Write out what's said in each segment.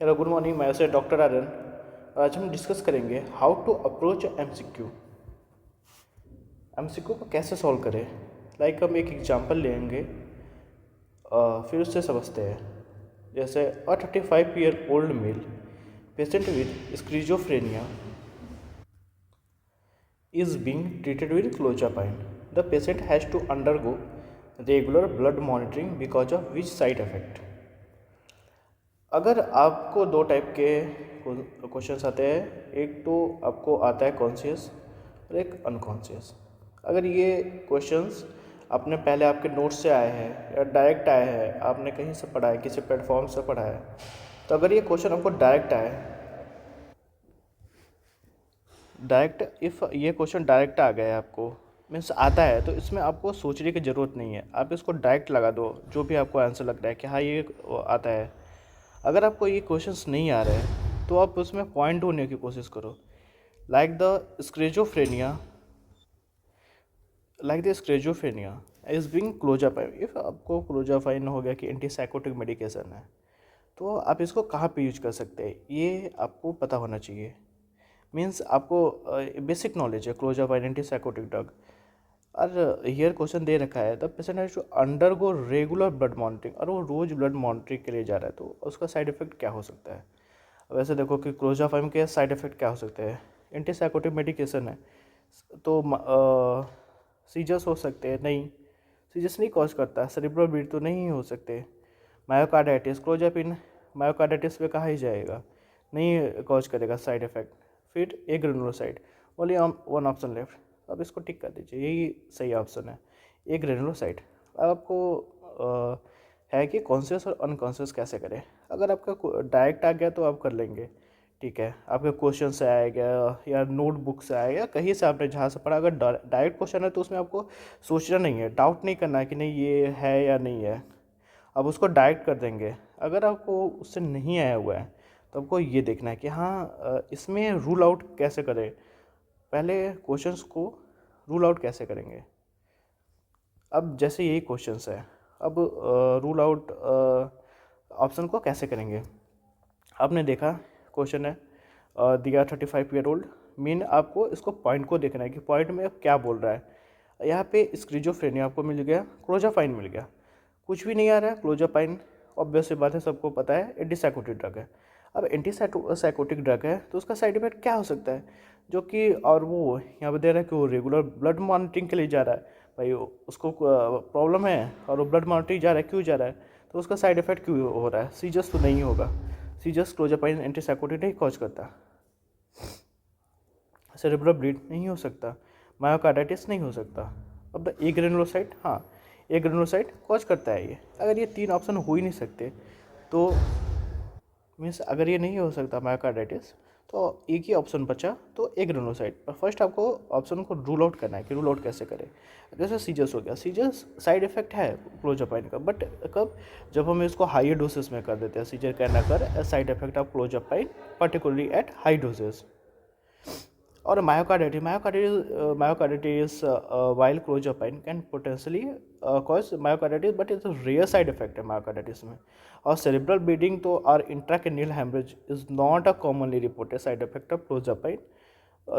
Hello good morning, मैं से doctor Aryan. आज हम डिस्कस करेंगे how to approach MCQ. MCQ को कैसे सॉल्व करें। हम एक एग्जांपल लेंगे, फिर उससे समझते हैं। जैसे 35-year-old male patient with schizophrenia is being treated with clozapine. The patient has to undergo regular blood monitoring because of which side effect। अगर आपको दो टाइप के क्वेश्चंस आते हैं, एक तो आपको आता है कॉन्शियस और एक अनकॉन्शियस। अगर ये क्वेश्चंस आपने पहले आपके नोट्स से आए हैं या डायरेक्ट आए हैं, आपने कहीं से पढ़ा है, किसी प्लेटफॉर्म से पढ़ा है, तो अगर ये क्वेश्चन आपको डायरेक्ट आए, डायरेक्ट इफ़ ये क्वेश्चन डायरेक्ट आ गया है आपको, मीन्स आता है, तो इसमें आपको सोचने की ज़रूरत नहीं है। आप इसको डायरेक्ट लगा दो, जो भी आपको आंसर लग रहा है कि हाँ ये आता है। अगर आपको ये क्वेश्चंस नहीं आ रहे हैं तो आप उसमें पॉइंट ढूंढने की कोशिश करो। Like the schizophrenia like the schizophrenia is being clozapine. If आपको क्लोजापाइन हो गया कि एंटीसाइकोटिक मेडिकेशन है, तो आप इसको कहाँ पे यूज कर सकते हैं, ये आपको पता होना चाहिए। मीन्स आपको बेसिक नॉलेज है क्लोजापाइन एंटीसाइकोटिक ड्रग। और हियर क्वेश्चन दे रखा है the patient has to undergo regular blood monitoring, और वो रोज ब्लड मॉनिटरिंग के लिए जा रहा है, तो उसका साइड इफेक्ट क्या हो सकता है। अब ऐसे देखो कि क्लोजाफाइम के साइड इफेक्ट क्या हो सकते हैं। एंटीसाइकोटिक मेडिकेशन है, तो सीजर्स हो सकते हैं, नहीं सीजर्स नहीं कॉज करता। सेरिब्रल ब्लीड तो नहीं हो सकते। मायोकार्डाइटिस, क्लोजापिन मायोकार्डाइटिस पे कहा ही जाएगा, नहीं कॉज करेगा साइड इफेक्ट। फिर ए ग्रेनुलोसाइड, ओनली वन ऑप्शन लेफ्ट। अब इसको टिक कर दीजिए, यही सही ऑप्शन है, ए ग्रेनुलोसाइड। अब आपको है कि कॉन्शियस और अनकॉन्शियस कैसे करें। अगर आपका डायरेक्ट आ गया तो आप कर लेंगे, ठीक है, आपके क्वेश्चन से आएगा या नोटबुक से आएगा, कहीं से आपने जहाँ से पढ़ा। अगर डायरेक्ट क्वेश्चन है तो उसमें आपको सोचना नहीं है, डाउट नहीं करना है कि नहीं ये है या नहीं है, अब उसको डायरेक्ट कर देंगे। अगर आपको उससे नहीं आया हुआ है तो आपको ये देखना है कि हाँ इसमें रूल आउट कैसे करें। पहले क्वेश्चंस को रूल आउट कैसे करेंगे। अब जैसे यही क्वेश्चंस है, अब रूल आउट ऑप्शन को कैसे करेंगे। आपने देखा क्वेश्चन है दिया 35-year-old मीन, आपको इसको पॉइंट को देखना है कि पॉइंट में अब क्या बोल रहा है। यहाँ पे स्क्रीजोफ्रेनिया आपको मिल गया, क्लोजापाइन मिल गया, कुछ भी नहीं आ रहा है। क्लोजापाइन ऑब्वियस सी बात है, सबको पता है एंटीसाइकोटिक ड्रग है। अब एंटीसाइकोटिक ड्रग है तो उसका साइड इफेक्ट क्या हो सकता है, जो कि और वो यहाँ पे दे रहा है कि वो रेगुलर ब्लड मॉनिटरिंग के लिए जा रहा है। भाई उसको प्रॉब्लम है और वो ब्लड मॉनिटरिंग जा रहा है, क्यों जा रहा है, तो उसका साइड इफेक्ट क्यों हो रहा है। सीजस तो नहीं होगा, सीजस क्लोजापाइन एंटीसाइकोटिक नहीं कॉज करता। सेरेब्रल ब्लीड नहीं हो सकता, मायोकार्डाइटिस नहीं हो सकता। अब द ए ग्रेनुलोसाइट, हाँ ए ग्रेनुलोसाइट कॉज करता है ये। अगर ये तीन ऑप्शन हो ही नहीं सकते तो मीन्स अगर ये नहीं हो सकता मायोकार्डाइटिस, तो एक ही ऑप्शन बचा, तो ए ग्रेनुलोसाइट। पर फर्स्ट आपको ऑप्शन को रूल आउट करना है कि रूल आउट कैसे करें। जैसे सीजस हो गया, सीजस साइड इफेक्ट है क्लोजापाइन का, बट कब, जब हम इसको हाई डोसेस में कर देते हैं। Seizure can occur side effect of clozapine particularly at high doses. और myocarditis while clozapine can potentially cause myocarditis, but it's a rare side effect है मायोकार्डाइटिस में। और cerebral bleeding तो और intracranial hemorrhage is not a commonly reported side effect of clozapine,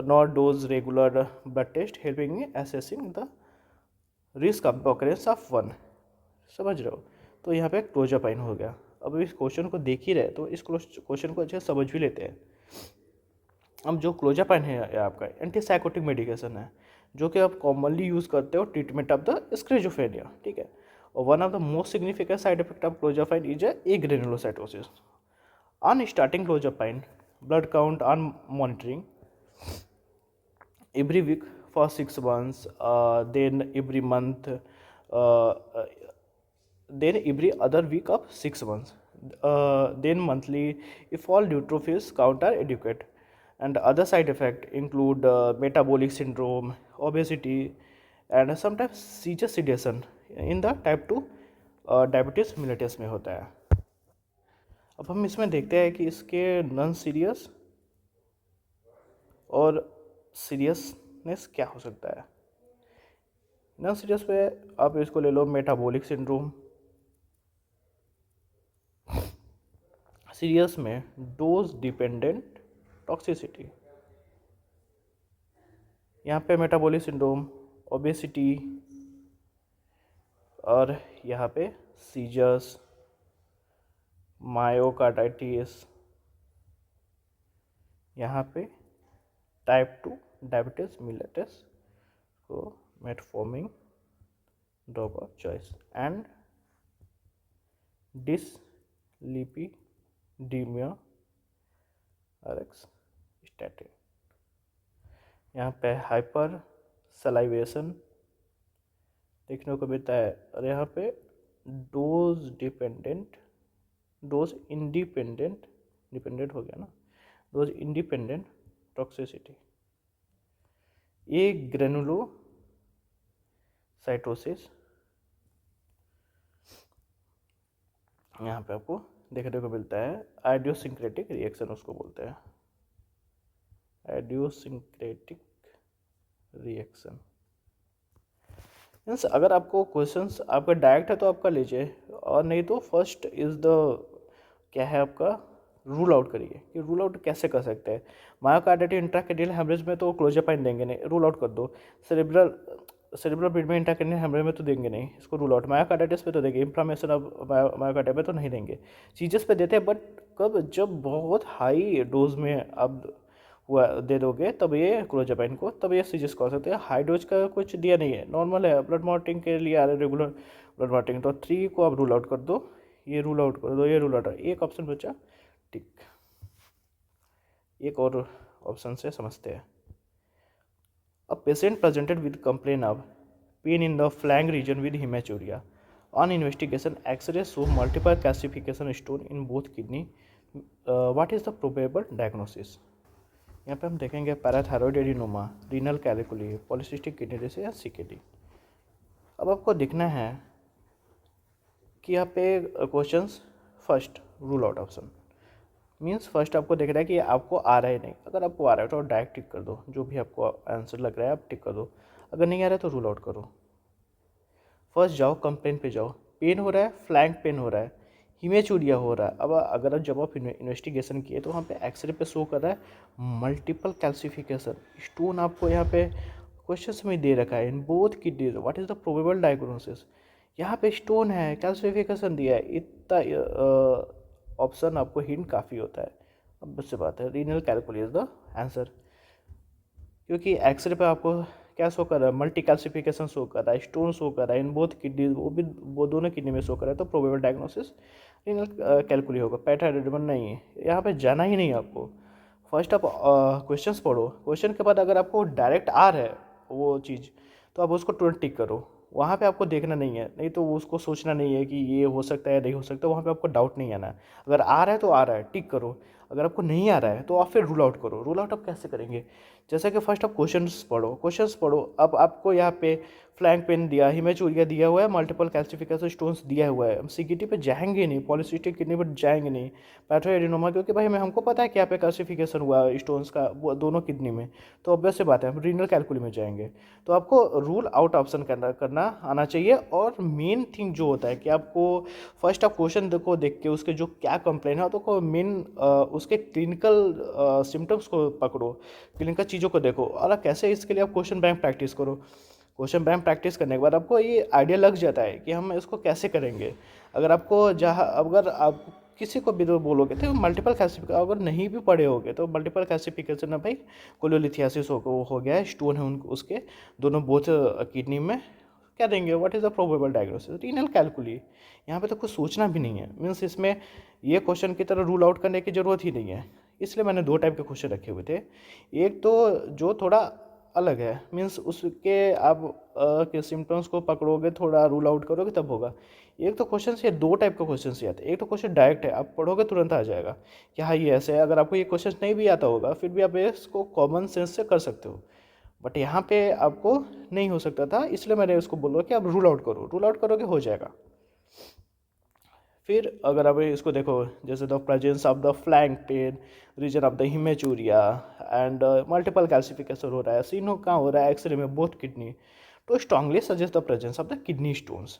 nor does regular blood test helping in assessing the risk of occurrence of one। समझ रहे हो, तो यहाँ पे क्लोजापाइन हो गया। अब इस क्वेश्चन को देख ही रहे तो इस क्वेश्चन को अच्छे से समझ भी लेते हैं। अब जो क्लोजापाइन है ये आपका एंटीसाइकोटिक मेडिकेशन है, जो कि आप कॉमनली यूज़ करते हो ट्रीटमेंट ऑफ द स्क्रीजोफ्रेनिया, ठीक है। और one of the most significant side effect of clozapine is agranulocytosis. On starting clozapine blood count on monitoring every week for 6 months, then every month, then every other week of 6 months, then monthly if all neutrophils count are adequate. And other side effects include metabolic syndrome, obesity, and sometimes seizure sedation in the type 2 diabetes mellitus में होता है। अब हम इसमें देखते हैं कि इसके नॉन सीरियस और सीरियसनेस क्या हो सकता है। नॉन सीरियस पे आप इसको ले लो मेटाबॉलिक सिंड्रोम, सीरियस में डोज डिपेंडेंट टॉक्सिसिटी, यहाँ पे मेटाबॉलिक सिंड्रोम, ओबेसिटी, और यहाँ पे सीजर्स, मायोकार्डाइटिस, यहाँ पे टाइप 2 डायबिटीज मिलेटस को metformin drug of choice, and dyslipidaemia RX statin. यहाँ पे हाइपर सलाइवेशन देखने को मिलता है, और यहाँ पे डोज इंडिपेंडेंट हो गया ना, डोज इंडिपेंडेंट टॉक्सिसिटी, ये ग्रेनुलोसाइटोसिस यहाँ पे आपको देखने को मिलता है। आइडियोसिंक्रेटिक रिएक्शन उसको बोलते हैं, आइडियोसिंक्रेटिक रिएक्शन। मीन्स अगर आपको क्वेश्चंस आपका डायरेक्ट है तो आप कर लीजिए, और नहीं तो फर्स्ट इज द क्या है आपका रूल आउट करिए कि रूल आउट कैसे कर सकते हैं। मायोकार्डाइटिस इंट्राक्रेनियल हेमरेज में तो क्लोज़ापाइन देंगे नहीं, रूल आउट कर दो। सेरेब्रल ब्रेन में इंट्राक्रेनियल हेमरेज में तो देंगे नहीं, इसको रूल आउट। मायोकार्डाइटिस पे तो देंगे, इन्फ्लामेशन ऑफ मायोकार्डाइटिस में तो नहीं देंगे। चीजेस पे देते हैं, बट कब, जब बहुत हाई डोज में आप हुआ दे दोगे तब ये क्लोज़ापाइन को, तब ये सीजस को हो सकते हैं। हाई डोज का कुछ दिया नहीं है, नॉर्मल है, ब्लड मॉनिटरिंग के लिए आ रहा है, रेगुलर ब्लड मॉनिटरिंग। तो 3 को आप रूल आउट कर दो, ये रूल आउट कर दो, ये रूल आउट, एक ऑप्शन बचा टिक। एक और ऑप्शन से समझते हैं। A patient presented with complain of pain in the flank region with haematuria, on investigation x ray show multiple calcification stone in both kidney, what is the probable diagnosis. यहाँ पे हम देखेंगे parathyroid adenoma, renal calculi, polycystic kidney disease या CKD. अब आपको दिखना है कि यहाँ पे questions first rule out option, means first आपको देखना है कि आपको आ रहा है नहीं। अगर आपको आ रहा है तो डायरेक्ट टिक कर दो, जो भी आपको आंसर लग रहा है आप टिक कर दो। अगर नहीं आ रहा है तो रूल आउट करो। फर्स्ट जाओ, कंप्लेन पे जाओ, पेन हो रहा है, फ्लैंक पेन हो रहा है, हिमेचूरिया हो रहा है। अब अगर जब आप इन्वेस्टिगेशन किए तो वहाँ पे एक्सरे पे शो कर रहा है मल्टीपल कैल्सिफिकेशन स्टोन, आपको यहाँ पे क्वेश्चन में दे रखा है in both kidneys, what is the probable diagnosis. यहाँ पे स्टोन है, कैल्सिफिकेशन दिया है, इतना ऑप्शन आपको हिंट काफ़ी होता है। अब उससे बात है, renal calculi is the answer, क्योंकि एक्सरे पे आपको क्या शो कर रहा है, मल्टी कैल्सिफिकेशन शो कर रहा है, स्टोन शो कर रहा है इन बोथ किडनी, वो दोनों किडनी में शो कर रहा है। तो प्रोबेबल डायग्नोसिस रीनल कैलकुली होगा, पैथाइरॉइडम नहीं है। यहाँ पे जाना ही नहीं है आपको। फर्स्ट आप क्वेश्चंस पढ़ो, क्वेश्चन के बाद अगर आपको डायरेक्ट आ रहा है वो चीज़ तो आप उसको तुरंत टिक करो। वहाँ पे आपको देखना नहीं है, नहीं तो उसको सोचना नहीं है कि ये हो सकता है नहीं हो सकता, वहाँ पे आपको डाउट नहीं आना है। अगर आ रहा है तो आ रहा है, टिक करो। अगर आपको नहीं आ रहा है तो आप फिर रूल आउट करो। रूल आउट आप कैसे करेंगे, जैसे कि फर्स्ट आप क्वेश्चंस पढ़ो। अब आपको यहाँ पे फ्लैंक पेन दिया, हिमेचूरिया दिया हुआ है, मल्टीपल कैल्सिफिकेशन स्टोन्स दिया हुआ है, हम सीकेटी पे जाएंगे नहीं, पॉलीसिस्टिक किडनी पर जाएंगे नहीं, पैथाइरॉइड एडिनोमा, क्योंकि भाई हमको पता है कि यहाँ पे कैल्सिफिकेशन हुआ है स्टोन्स का वो दोनों किडनी में, तो ऑब्वियस सी बात है हम रीनल कैलकुली में जाएंगे। तो आपको रूल आउट ऑप्शन करना आना चाहिए। और मेन थिंग जो होता है कि आपको फर्स्ट आप क्वेश्चन को देख के उसके जो क्या कंप्लेन है तो मेन उसके क्लिनिकल सिम्टम्स को पकड़ो, क्लिनिकल चीज़ों को देखो, और कैसे इसके लिए आप क्वेश्चन बैंक प्रैक्टिस करो। क्वेश्चन बैंक प्रैक्टिस करने के बाद आपको ये आइडिया लग जाता है कि हम इसको कैसे करेंगे। अगर आप किसी को भी तो बोलोगे तो मल्टीपल कैल्सिफिकेशन, अगर नहीं भी पढ़े होगे तो मल्टीपल कैल्सिफिकेशन है भाई, कोलोलिथियासिस हो गया है, स्टोन है उसके दोनों बोथ किडनी में, क्या देंगे, what is the probable diagnosis, renal calculi. यहाँ पे तो कुछ सोचना भी नहीं है, मीन्स इसमें ये क्वेश्चन की तरह रूल आउट करने की ज़रूरत ही नहीं है। इसलिए मैंने 2 टाइप के क्वेश्चन रखे हुए थे। एक तो जो थोड़ा अलग है, मीन्स उसके आप के सिम्टम्स को पकड़ोगे, थोड़ा रूल आउट करोगे तब होगा। एक तो क्वेश्चन से 2 टाइप का क्वेश्चन से आते हैं। एक तो क्वेश्चन डायरेक्ट है, आप पढ़ोगे तुरंत आ जाएगा कि हाँ ये ऐसे है। अगर आपको ये क्वेश्चन नहीं भी आता होगा फिर भी आप इसको कॉमन सेंस से कर सकते हो, बट यहाँ पे आपको नहीं हो सकता था, इसलिए मैंने उसको बोला कि आप रूल आउट करो, रूल आउट करोगे हो जाएगा। फिर अगर आप इसको देखो, जैसे the presence of the flank pain, reason of the haematuria and multiple calcification हो रहा है, सीनो कहाँ हो रहा है, एक्सरे में बोथ किडनी, तो strongly suggest the presence of the kidney stones.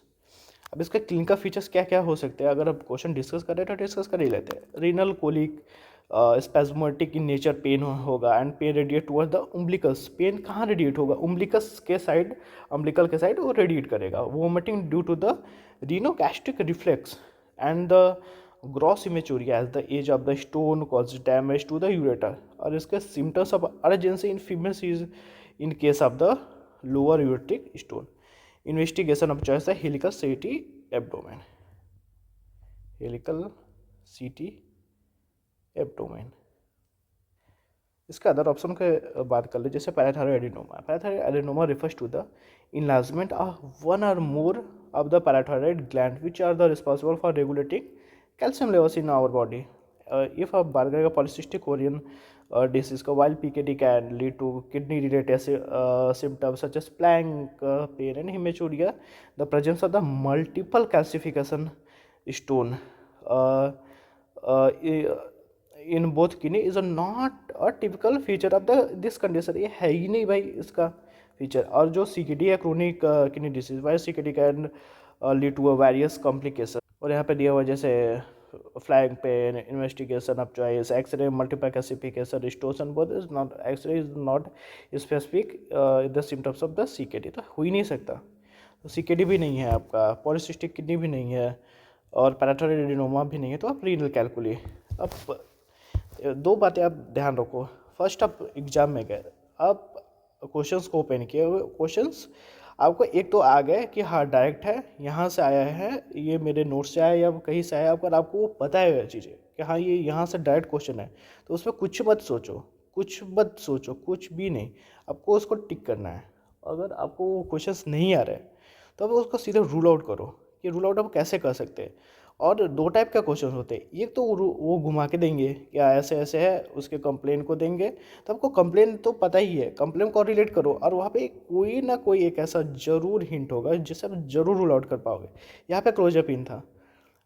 अब इसके क्लिनिकल फीचर्स क्या क्या हो सकते हैं, अगर आप क्वेश्चन डिस्कस कर रहे हैं तो डिस्कस कर ही लेते हैं। Renal colic spasmodic in nature pain होगा and pain radiate toward the umbilicus. Pain कहाँ रेडिएट होगा, उम्बिलिकस के साइड, अम्बिलिकल के साइड वो रेडिएट करेगा। Vomiting due to the renogastric reflex and the gross haematuria as the edge of the stone cause damage to the ureter. और इसके symptoms of urgency in females is in case of the lower ureteric stone. Investigation of choice है helical CT abdomen, helical CT abdomen. इसका other option के बात कर ले, जैसे parathyroid adenoma. Parathyroid adenoma refers to the enlargement of one or more of the parathyroid gland which are the responsible for regulating calcium levels in our body. If a बात करेगा polycystic ovarian disease का, while PKD can lead to kidney related symptoms such as plank pain and hematuria, the presence of the multiple calcification stone uh, in both kidney is not a typical feature of the this condition। ये है ही नहीं भाई इसका feature. और जो CKD है, chronic kidney disease, why CKD can lead to a various complication. और यहाँ पे दिया हुआ जैसे flag pain, investigation of choice, X-ray, multiple calcification, restoration, both is not, X-ray is not specific the symptoms of the CKD। तो हो ही नहीं सकता। तो CKD भी नहीं है आपका, पॉलीसिस्टिक किडनी भी नहीं है, और पैराथायरॉयड एडिनोमा भी नहीं है, तो आप रीनल कैलकुली। अब दो बातें आप ध्यान रखो। फर्स्ट, आप एग्जाम में गए, आप क्वेश्चंस को ओपन किए हुए, क्वेश्चंस आपको एक तो आ गए कि हाँ डायरेक्ट है, यहाँ से आया है, ये मेरे नोट से आया या कहीं से आया, अगर आपको वो पता है चीज़ें कि हाँ ये यहाँ से डायरेक्ट क्वेश्चन है, तो उसमें कुछ मत सोचो, कुछ भी नहीं, आपको उसको टिक करना है। अगर आपको वो क्वेश्चंस नहीं आ रहे तो आप उसको सीधे रूल आउट करो कि रूल आउट आप कैसे कर सकते हैं। और दो टाइप का क्वेश्चन होते हैं, एक तो वो घुमा के देंगे कि ऐसे ऐसे है, उसके कंप्लेन को देंगे, तो आपको कंप्लेन तो पता ही है, कंप्लेन को रिलेट करो, और वहाँ पे कोई ना कोई एक ऐसा जरूर हिंट होगा जिससे आप जरूर रूल आउट कर पाओगे। यहाँ पे क्लोजापिन था,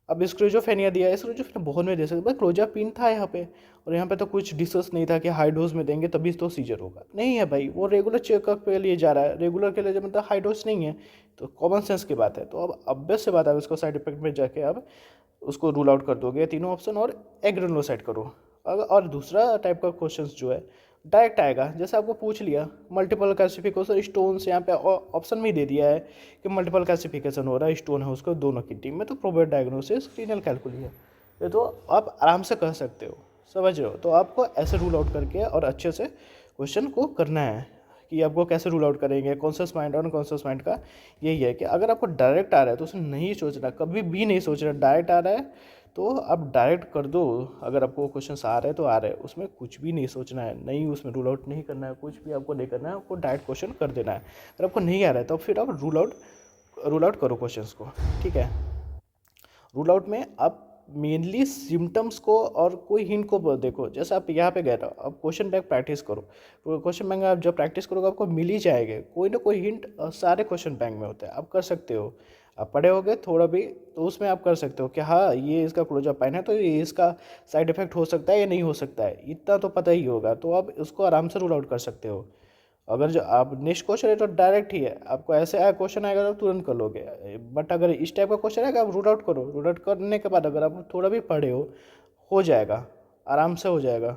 अब स्क्रोजोफेनिया दिया है, स्क्रोजोफेनिया बहुत में दे सकते, बस क्लोजापिन था यहाँ पे, और यहाँ पे तो कुछ डिस्कस नहीं था कि हाई डोज में देंगे तभी तो सीजर होगा। नहीं है भाई, वो रेगुलर चेकअप के लिए जा रहा है, रेगुलर के लिए जब मतलब हाई डोज नहीं है, तो कॉमन सेंस की बात है। तो अब अब्वियस से बात है, उसको साइड इफेक्ट में जाके अब उसको रूल आउट कर दोगे तीनों ऑप्शन, और एग्रेनुलोसाइड करो। अगर और दूसरा टाइप का क्वेश्चन जो है डायरेक्ट आएगा, जैसे आपको पूछ लिया मल्टीपल कैल्सिफिकेशन स्टोन्स, यहाँ पे ऑप्शन में ही दे दिया है कि मल्टीपल कैल्सिफिकेशन हो रहा है, स्टोन है उसको दोनों की टीम में, तो प्रोबेबल डायग्नोसिस रीनल कैलकुली है। ये तो आप आराम से कर सकते हो, समझ रहे हो। तो आपको ऐसे रूल आउट करके और अच्छे से क्वेश्चन को करना है कि आपको कैसे रूल आउट करेंगे। कॉन्शियस माइंड और अनकॉन्शियस माइंड का यही है कि अगर आपको डायरेक्ट आ रहा है तो उसमें नहीं सोचना, कभी भी नहीं सोचना। डायरेक्ट आ रहा है तो आप डायरेक्ट कर दो, अगर आपको क्वेश्चन आ रहे हैं तो आ रहे हैं, उसमें कुछ भी नहीं सोचना है, नहीं उसमें रूल आउट नहीं करना है, कुछ भी आपको नहीं करना है, आपको डायरेक्ट क्वेश्चन कर देना है। अगर आपको नहीं आ रहा है तो फिर आप रूल आउट करो क्वेश्चंस को, ठीक है। रूल आउट में आप मेनली सिम्टम्स को और कोई हिंट को देखो। जैसे आप यहाँ पे गए रहो, अब क्वेश्चन बैंक प्रैक्टिस करो, क्वेश्चन बैंक आप जब प्रैक्टिस करोगे आपको मिल ही जाएंगे कोई ना कोई हिंट, सारे क्वेश्चन बैंक में होते हैं, आप कर सकते हो। आप पढ़े होगे थोड़ा भी तो उसमें आप कर सकते हो कि हाँ ये इसका क्लोजापाइन है तो ये इसका साइड इफेक्ट हो सकता है या नहीं हो सकता है, इतना तो पता ही होगा, तो आप उसको आराम से रूल आउट कर सकते हो। अगर जो आप नेक्स्ट क्वेश्चन है तो डायरेक्ट ही है, आपको ऐसे आया क्वेश्चन आएगा तो तुरंत कर लोगे। बट अगर इस टाइप का क्वेश्चन आएगा आप रूल आउट करो, रूल आउट करने के बाद अगर आप थोड़ा भी पढ़े हो जाएगा, आराम से हो जाएगा,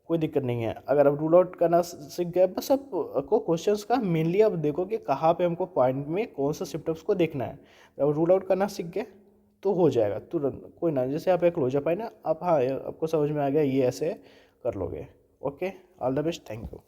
कोई दिक्कत नहीं है। अगर आप रूल आउट करना सीख गए, बस आपको क्वेश्चंस का मेनली आप देखो कि कहाँ पे हमको पॉइंट में कौन सा सिम्टम्स को देखना है। अब रूल आउट करना सीख गए तो हो जाएगा तुरंत, कोई ना। जैसे आप एक क्लोजअप है ना, आप हाँ आपको समझ में आ गया, ये ऐसे कर लोगे। Okay, all the best, thank you.